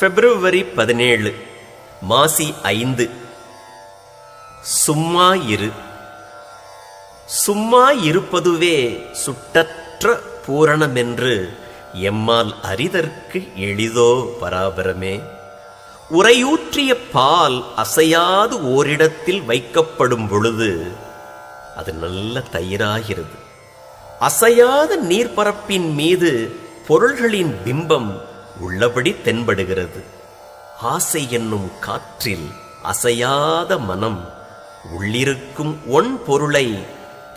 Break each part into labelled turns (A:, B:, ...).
A: பிப்ரவரி 17 மாசி 5. சும்மா இரு. சும்மா இருப்பதுவே சுட்டற்ற பூரணமென்று எம்மால் அறிதற்கு எளிதோ பராபரமே. உரையூற்றிய பால் அசையாது ஓரிடத்தில் வைக்கப்படும் பொழுது அது நல்ல தயிராகிறது. அசையாத நீர்ப்பரப்பின் மீது பொருள்களின் பிம்பம் உள்ளபடி தென்படுகிறது. ஆசை என்னும் காற்றில் அசையாத மனம் உள்ளிருக்கும் ஒன் பொருளை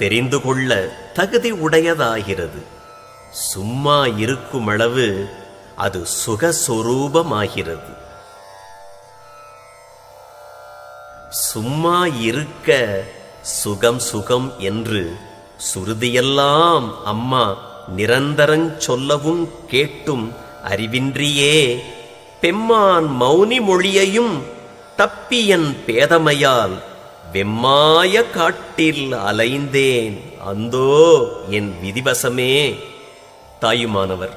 A: தெரிந்து கொள்ள தகுதி உடையதாகிறது. சும்மா இருக்கும் அளவு அது சுகஸ்வரூபமாகிறது. சும்மா இருக்க சுகம் சுகம் என்று சுருதியெல்லாம் அம்மா நிரந்தரஞ் சொல்லவும் கேட்டும் அறிவின்றியே பெம்மான் மௌனி மொழியையும் தப்பியன் பேதமையால் வெம்மாய காட்டில் அலைந்தேன். அந்தோ என் விதிவசமே. தாயுமானவர்.